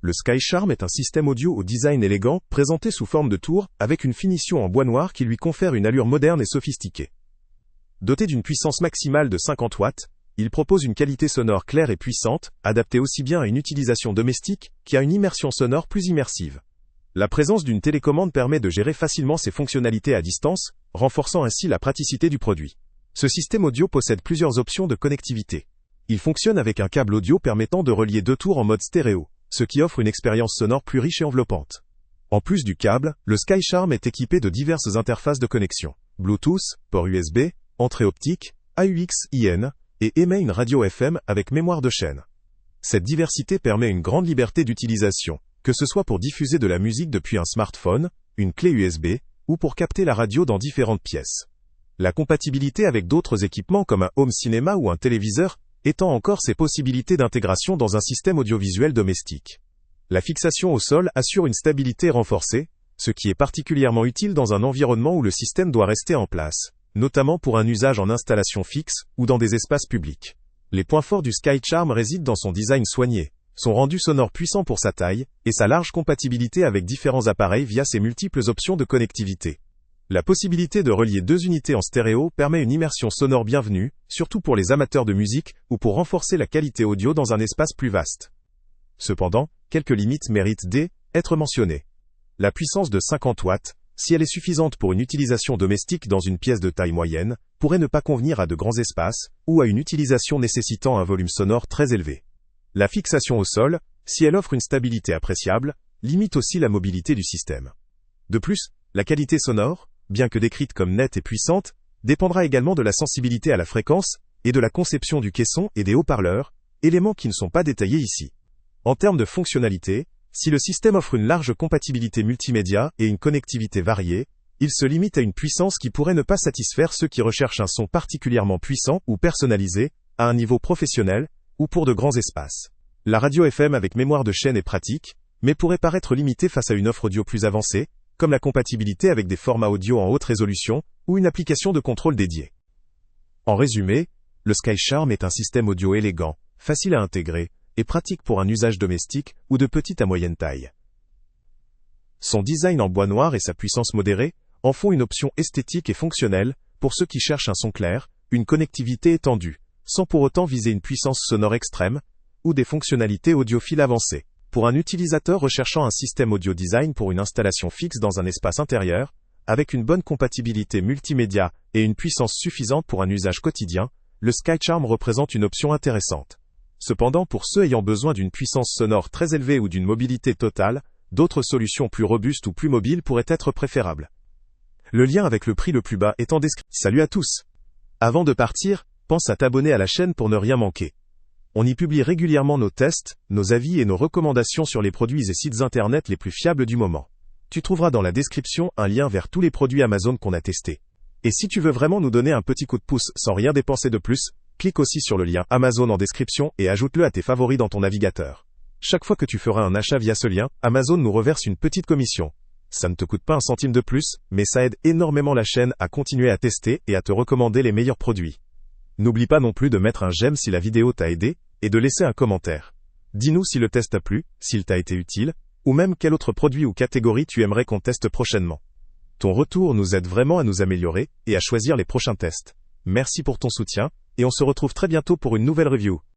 Le SkyCharm est un système audio au design élégant, présenté sous forme de tour, avec une finition en bois noir qui lui confère une allure moderne et sophistiquée. Doté d'une puissance maximale de 50 watts, il propose une qualité sonore claire et puissante, adaptée aussi bien à une utilisation domestique qu'à une immersion sonore plus immersive. La présence d'une télécommande permet de gérer facilement ses fonctionnalités à distance, renforçant ainsi la praticité du produit. Ce système audio possède plusieurs options de connectivité. Il fonctionne avec un câble audio permettant de relier deux tours en mode stéréo, ce qui offre une expérience sonore plus riche et enveloppante. En plus du câble, le SkyCharm est équipé de diverses interfaces de connexion. Bluetooth, port USB, entrée optique, AUX-IN, et émet une radio FM avec mémoire de chaîne. Cette diversité permet une grande liberté d'utilisation, que ce soit pour diffuser de la musique depuis un smartphone, une clé USB, ou pour capter la radio dans différentes pièces. La compatibilité avec d'autres équipements comme un home cinéma ou un téléviseur étend encore ses possibilités d'intégration dans un système audiovisuel domestique. La fixation au sol assure une stabilité renforcée, ce qui est particulièrement utile dans un environnement où le système doit rester en place, notamment pour un usage en installation fixe ou dans des espaces publics. Les points forts du SkyCharm résident dans son design soigné, son rendu sonore puissant pour sa taille, et sa large compatibilité avec différents appareils via ses multiples options de connectivité. La possibilité de relier deux unités en stéréo permet une immersion sonore bienvenue, surtout pour les amateurs de musique ou pour renforcer la qualité audio dans un espace plus vaste. Cependant, quelques limites méritent d'être mentionnées. La puissance de 50 watts, si elle est suffisante pour une utilisation domestique dans une pièce de taille moyenne, pourrait ne pas convenir à de grands espaces, ou à une utilisation nécessitant un volume sonore très élevé. La fixation au sol, si elle offre une stabilité appréciable, limite aussi la mobilité du système. De plus, la qualité sonore, bien que décrite comme nette et puissante, dépendra également de la sensibilité à la fréquence, et de la conception du caisson et des haut-parleurs, éléments qui ne sont pas détaillés ici. En termes de fonctionnalité, si le système offre une large compatibilité multimédia et une connectivité variée, il se limite à une puissance qui pourrait ne pas satisfaire ceux qui recherchent un son particulièrement puissant ou personnalisé, à un niveau professionnel, ou pour de grands espaces. La radio FM avec mémoire de chaîne est pratique, mais pourrait paraître limitée face à une offre audio plus avancée, comme la compatibilité avec des formats audio en haute résolution, ou une application de contrôle dédiée. En résumé, le SkyCharm est un système audio élégant, facile à intégrer, et pratique pour un usage domestique ou de petite à moyenne taille. Son design en bois noir et sa puissance modérée en font une option esthétique et fonctionnelle pour ceux qui cherchent un son clair, une connectivité étendue, sans pour autant viser une puissance sonore extrême, ou des fonctionnalités audiophiles avancées. Pour un utilisateur recherchant un système audio design pour une installation fixe dans un espace intérieur, avec une bonne compatibilité multimédia et une puissance suffisante pour un usage quotidien, le SkyCharm représente une option intéressante. Cependant, pour ceux ayant besoin d'une puissance sonore très élevée ou d'une mobilité totale, d'autres solutions plus robustes ou plus mobiles pourraient être préférables. Le lien avec le prix le plus bas est en description. Salut à tous! Avant de partir, pense à t'abonner à la chaîne pour ne rien manquer. On y publie régulièrement nos tests, nos avis et nos recommandations sur les produits et sites internet les plus fiables du moment. Tu trouveras dans la description un lien vers tous les produits Amazon qu'on a testés. Et si tu veux vraiment nous donner un petit coup de pouce sans rien dépenser de plus, clique aussi sur le lien Amazon en description et ajoute-le à tes favoris dans ton navigateur. Chaque fois que tu feras un achat via ce lien, Amazon nous reverse une petite commission. Ça ne te coûte pas un centime de plus, mais ça aide énormément la chaîne à continuer à tester et à te recommander les meilleurs produits. N'oublie pas non plus de mettre un j'aime si la vidéo t'a aidé, et de laisser un commentaire. Dis-nous si le test t'a plu, s'il t'a été utile, ou même quel autre produit ou catégorie tu aimerais qu'on teste prochainement. Ton retour nous aide vraiment à nous améliorer, et à choisir les prochains tests. Merci pour ton soutien, et on se retrouve très bientôt pour une nouvelle review.